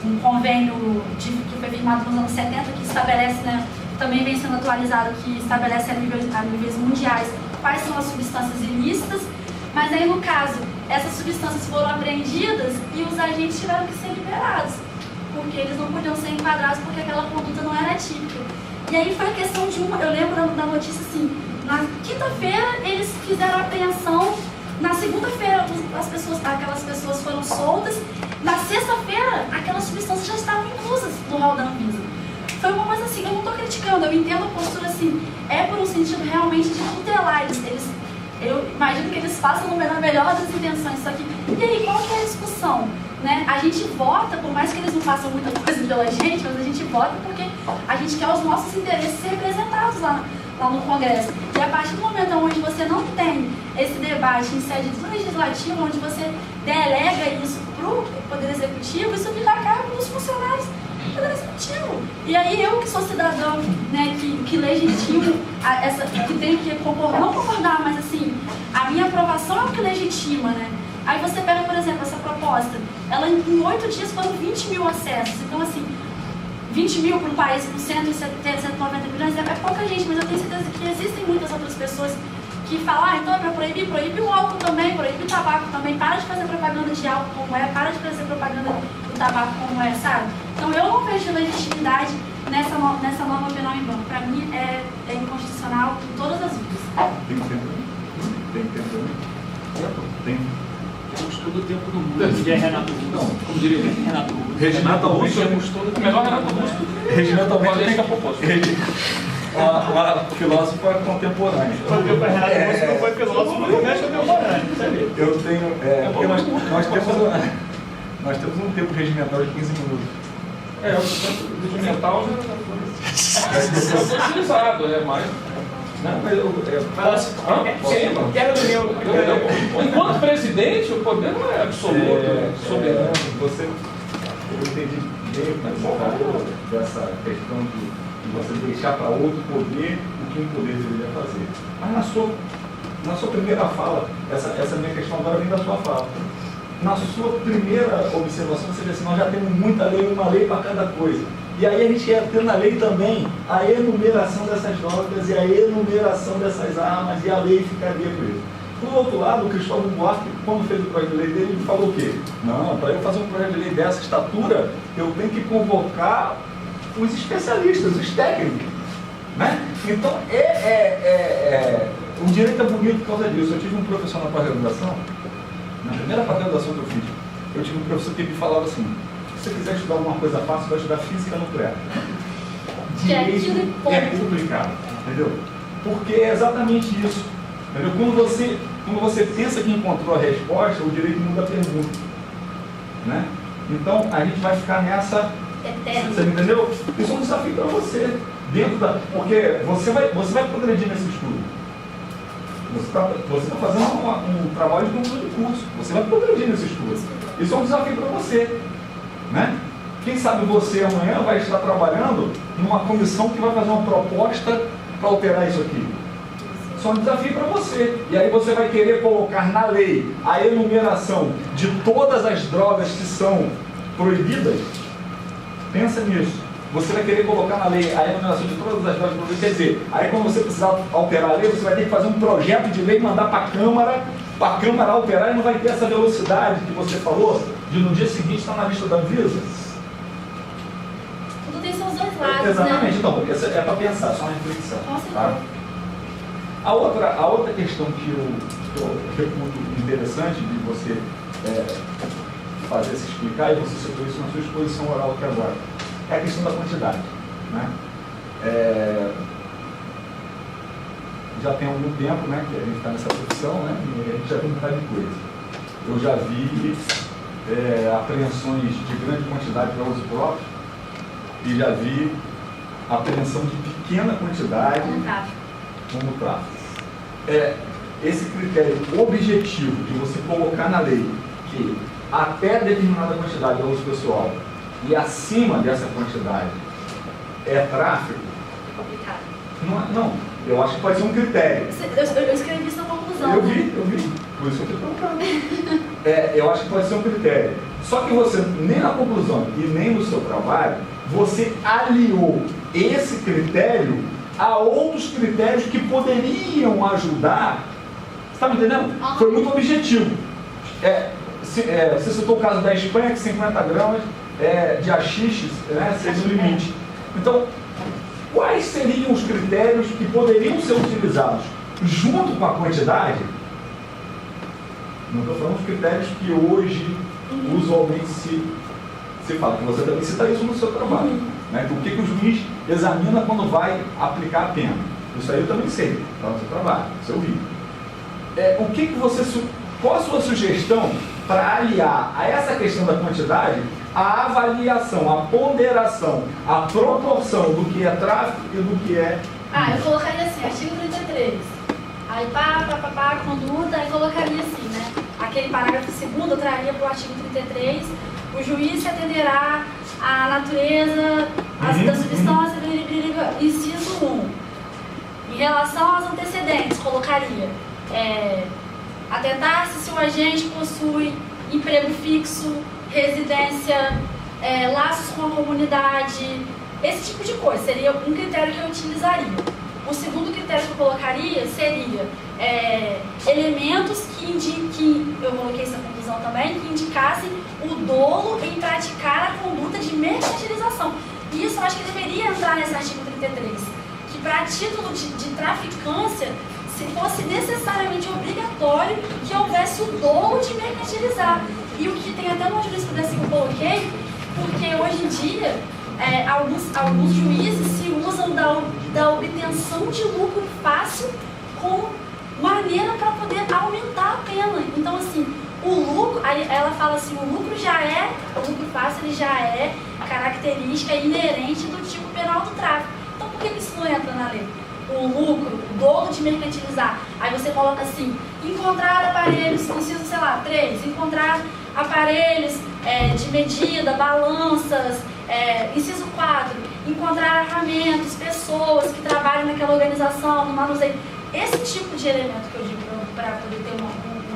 um convênio que foi firmado nos anos 70, que estabelece, né, também vem sendo atualizado, que estabelece a níveis mundiais quais são as substâncias ilícitas, mas aí no caso, essas substâncias foram apreendidas e os agentes tiveram que ser liberados, porque eles não podiam ser enquadrados porque aquela conduta não era típica. E aí foi a questão de eu lembro da notícia assim, na quinta-feira eles fizeram a apreensão, na segunda-feira aquelas pessoas foram soltas, na sexta-feira aquelas substâncias já estavam inclusas no rol da Anvisa. Foi uma coisa assim, eu não estou criticando, eu entendo a postura assim, é por um sentido realmente de tutelar eu imagino que eles façam na melhor das intenções, só que, e aí, qual que é a discussão? Né? A gente vota, por mais que eles não façam muita coisa pela gente, mas a gente vota porque a gente quer os nossos interesses representados lá no Congresso. E a partir do momento onde você não tem esse debate em sede legislativa, onde você delega isso para o Poder Executivo, isso vira a cargo dos funcionários do Poder Executivo. E aí eu que sou cidadão, né, que legitimo que tem que concordar, não concordar, mas assim, a minha aprovação é o que legitima, né? Aí você pega, por exemplo, essa proposta, ela em 8 dias foram 20 mil acessos, então assim, 20 mil para um país com 190 milhões é pouca gente, mas eu tenho certeza que existem muitas outras pessoas que falam, então é para proibir o álcool também, proibir o tabaco também, para de fazer propaganda de álcool como é, para de fazer propaganda do tabaco como é, sabe? Então eu não vejo legitimidade nessa norma penal em banco. Para mim é inconstitucional em todas as vias. Tem tempo? Tem. Temos todo o tempo do mundo. E é Renato Russo. Não, como diria Renato Russo. Renato Russo. Temos todo o tempo. Melhor Renato Russo. Renato Russo tem que a propósito. Uma filósofa contemporânea. Quando eu fui Renato Russo, não foi filósofo, não é contemporâneo. Eu tenho. Porque nós temos um tempo regimental de 15 minutos. O tempo regimental já foi utilizado, mais. Não, mas enquanto presidente, o poder não é absoluto, soberano. Eu entendi bem dessa questão de você deixar para outro poder o que um poder deveria fazer. Mas na sua primeira fala, essa minha questão agora vem da sua fala. Na sua primeira observação, você diz assim, nós já temos muita lei, uma lei para cada coisa. E aí a gente ia ter na lei também a enumeração dessas drogas e a enumeração dessas armas, e a lei ficaria por isso. Por outro lado, o Cristóvão Buarque, quando fez o projeto de lei dele, ele falou o quê? Não, para eu fazer um projeto de lei dessa estatura, eu tenho que convocar os especialistas, os técnicos. Né? Então, o direito é bonito por causa disso. Eu tive um professor na pós-graduação, na primeira pós-graduação que eu fiz, eu tive um professor que me falava assim, se você quiser estudar alguma coisa fácil, vai estudar física nuclear. Direito é complicado, entendeu? Porque é exatamente isso. Entendeu? Quando você pensa que encontrou a resposta, o direito muda a pergunta. Né? Então, a gente vai ficar nessa... Você entendeu? Isso é um desafio para você. Porque você vai progredir nesse estudo. Você está fazendo um trabalho de conclusão de curso. Você vai progredir nesse estudo. Isso é um desafio para você. Né? Quem sabe você amanhã vai estar trabalhando numa comissão que vai fazer uma proposta para alterar isso aqui. Isso é um desafio para você. E aí você vai querer colocar na lei a enumeração de todas as drogas que são proibidas. Pensa nisso. Você vai querer colocar na lei a enumeração de todas as drogas proibidas. Quer dizer, aí quando você precisar alterar a lei, você vai ter que fazer um projeto de lei e mandar para a Câmara alterar, e não vai ter essa velocidade que você falou, de no dia seguinte estar na lista da Anvisa. Tudo tem seus dois lados, exatamente, né? Então, é para pensar, só uma reflexão. Tá? A outra questão que eu reputo interessante de você fazer se explicar, e você citou isso na sua exposição oral aqui agora, é a questão da quantidade. Né? Já tem algum tempo, né, que a gente está nessa profissão, né, e a gente já tem um bocado de coisa. Eu já vi apreensões de grande quantidade para uso próprio e já vi apreensão de pequena quantidade como tráfico. Esse critério objetivo de você colocar na lei que até determinada quantidade é uso pessoal e acima dessa quantidade é tráfico, não, eu acho que pode ser um critério. Eu escrevi isso na conclusão. Eu vi, por isso eu estou colocando. Eu acho que pode ser um critério. Só que você, nem na conclusão e nem no seu trabalho, você aliou esse critério a outros critérios que poderiam ajudar. Você está me entendendo? Foi muito objetivo. Você citou o caso da Espanha, que 50 gramas de haxixe seria o limite. Então, quais seriam os critérios que poderiam ser utilizados junto com a quantidade? Não estou falando dos critérios que hoje usualmente se fala, que você também cita isso no seu trabalho. Né? Então, o que o juiz examina quando vai aplicar a pena? Isso aí eu também sei, está no seu trabalho, no seu vídeo. Qual a sua sugestão para aliar a essa questão da quantidade a avaliação, a ponderação, a proporção do que é tráfico e do que é... Eu colocaria assim, artigo 33. Aí conduta, aí colocaria assim, né? Aquele parágrafo segundo eu traria para o artigo 33, o juiz se atenderá à natureza, da substância, inciso 1. Em relação aos antecedentes, colocaria atentar-se se o agente possui emprego fixo, residência, laços com a comunidade, esse tipo de coisa, seria um critério que eu utilizaria. O segundo critério que eu colocaria seria elementos que indiquem, eu coloquei essa conclusão também, que indicassem o dolo em praticar a conduta de mercantilização. E isso eu acho que deveria entrar nesse artigo 33, que para título de traficância, se fosse necessariamente obrigatório que houvesse o dolo de mercantilizar. E o que tem até uma jurisprudência que eu coloquei, porque hoje em dia alguns juízes se usam da obtenção de lucro fácil como maneira para poder aumentar a pena. Então, assim, o lucro, aí ela fala assim, o lucro fácil ele já é característica inerente do tipo penal do tráfico. Então, por que isso não entra na lei? O lucro, o dolo de mercantilizar. Aí você coloca assim, encontrar aparelhos, inciso, 3, encontrar aparelhos de medida, balanças, inciso 4, encontrar armamentos, pessoas que trabalham naquela organização, no manuseio. Esse tipo de elemento que eu digo para poder ter um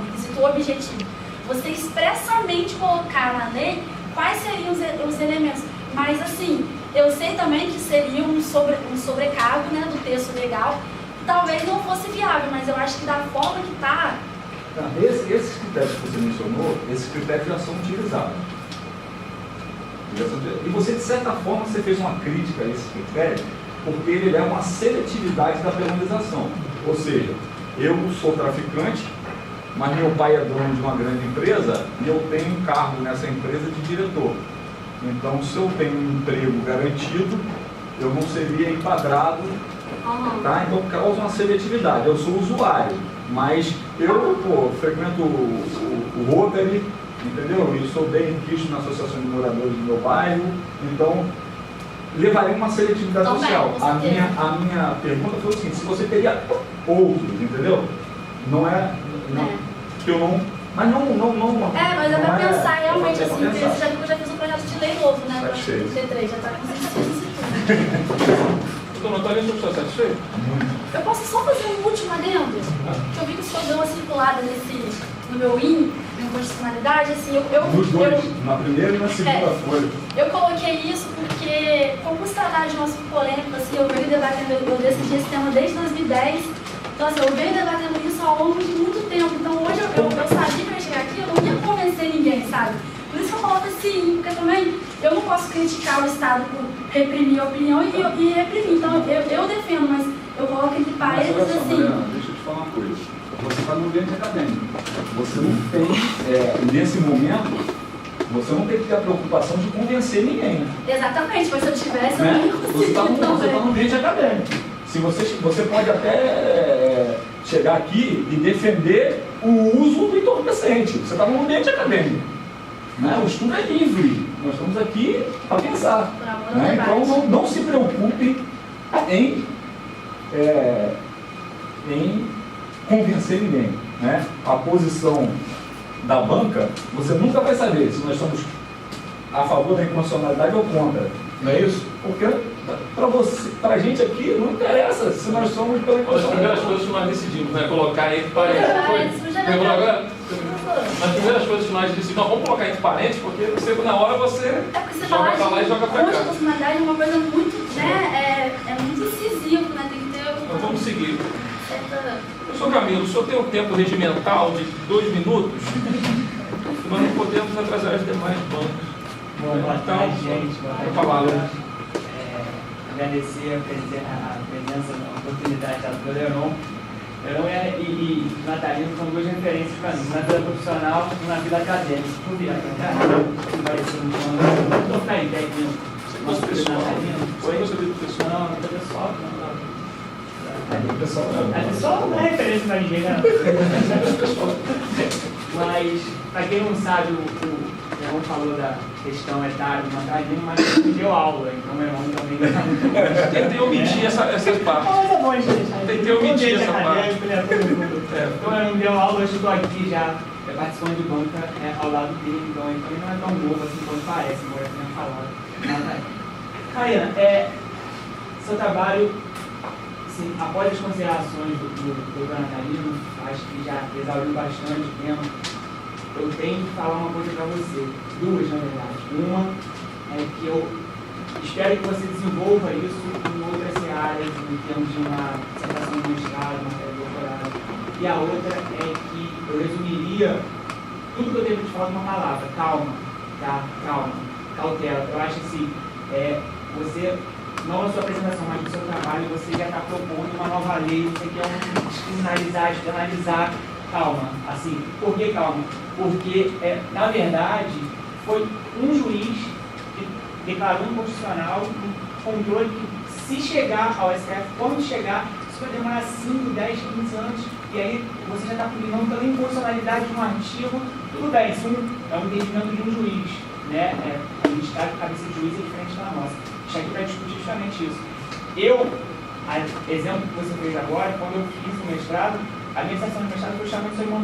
requisito objetivo. Você expressamente colocar na lei quais seriam os elementos. Mas assim, eu sei também que seria um sobrecargo, né, do texto legal, que talvez não fosse viável, mas eu acho que da forma que está... Esses critérios que você mencionou, esses critérios já são utilizados. E você, de certa forma, você fez uma crítica a esse critério, porque ele é uma seletividade da penalização. Ou seja, eu sou traficante, mas meu pai é dono de uma grande empresa e eu tenho um cargo nessa empresa de diretor. Então, se eu tenho um emprego garantido, eu não seria enquadrado, tá? Então, causa uma seletividade. Eu sou usuário, mas eu frequento o Rotary, entendeu? E sou bem quisto na associação de moradores do meu bairro, então levaria uma seletividade também, social. A minha pergunta foi o seguinte: se você teria outros, entendeu? Que eu não. Mas não. Mas é para pensar realmente assim, você já viu que eu já fiz um projeto de lei novo, né? Para o C3, já está com isso. Doutor Antônio, você está satisfeito? Eu posso só fazer um último adendo? Que eu vi que o senhor deu uma circulada no meu IN, minha constitucionalidade, assim, Nos dois, na primeira e na segunda folha. Eu coloquei isso porque, como se tratar de um assunto polêmico, assim, eu venho debatendo, eu decidi esse tema desde 2010, então assim, eu venho debatendo isso ao longo de muito tempo, então hoje eu sabia que eu ia chegar aqui, eu não ia convencer ninguém, sabe? Por isso que eu coloco assim, porque também eu não posso criticar o Estado por reprimir a opinião e reprimir, então eu defendo, mas eu coloco entre parênteses assim... Mariana, deixa eu te falar uma coisa. Você está no ambiente acadêmico. Você não tem, nesse momento, você não tem que ter a preocupação de convencer ninguém. Exatamente, mas se eu tivesse, né? eu não ia conseguir. Você está no ambiente acadêmico. Se você pode até chegar aqui e defender o uso do entorpecente. Você está no ambiente acadêmico. Né? O estudo é livre. Nós estamos aqui para pensar. Né? Então, não se preocupe em convencer ninguém. Né? A posição da banca, você nunca vai saber se nós somos a favor da inconstitucionalidade ou contra. Não é isso? Porque para a gente aqui não interessa se nós somos pela inconstitucionalidade. As primeiras coisas que nós decidimos, né? Colocar entre parênteses. Lembrou agora? nas primeiras coisas que nós dissemos, não, vamos colocar entre parênteses, porque na hora você É porque você joga pra lá e joga pra cá. constitucionalidade é uma coisa muito, né, é muito incisivo, né, tem que ter Então vamos seguir. certa... Professor Camilo, o senhor tem um tempo regimental de 2 minutos, mas não podemos atrasar as demais bancas. Boa tarde, gente. Boa tarde. Palavra. Agradecer a presença, a oportunidade da doutora Heron. Heron e Natalino são duas referências para mim, na vida profissional e na vida acadêmica. Por vir aqui, pareceu um plano. Não estou ficando em pé aqui. Você gosta pessoal? Você gosta do pessoal? Não, não é pessoal, não. Pessoal, A pessoa não é referência para ninguém, né? Mas, para quem não sabe, o Heron falou da questão etária do Natalino, mas ele deu aula, então o Heron também está muito Tentei omitir essas partes. Mas é bom, gente. Tentei omitir essa parte. Então eu não deu aula, eu estou aqui já participando de banca ao lado dele, então ele também não é tão novo assim quanto parece, embora eu tenha falado. Karina, seu trabalho, assim, após as considerações do Dr. Natalino, acho que já exauriu bastante tempo, eu tenho que falar uma coisa para você, duas na verdade. Uma é que eu espero que você desenvolva isso em outras áreas, em termos de uma dissertação de mestrado, uma tese de doutorado. E a outra é que eu resumiria tudo que eu devo te falar numa palavra: calma, tá? Calma, cautela. Eu acho assim, você, não na sua apresentação, mas no seu trabalho, você já está propondo uma nova lei, você quer descriminalizar, despenalizar. Calma, assim, por que calma? Porque, na verdade, foi um juiz que declarou inconstitucional um controle que, se chegar ao STF, quando chegar, isso vai demorar 5, 10, 15 anos, e aí você já está pulinando pela inconstitucionalidade de um artigo. Tudo bem, isso é um entendimento de um juiz, né? A gente está com a cabeça de juiz é diferente da nossa. A gente está aqui para discutir justamente isso. Exemplo que você fez agora, quando eu fiz o mestrado, a minha sessão de mestrado foi justamente sobre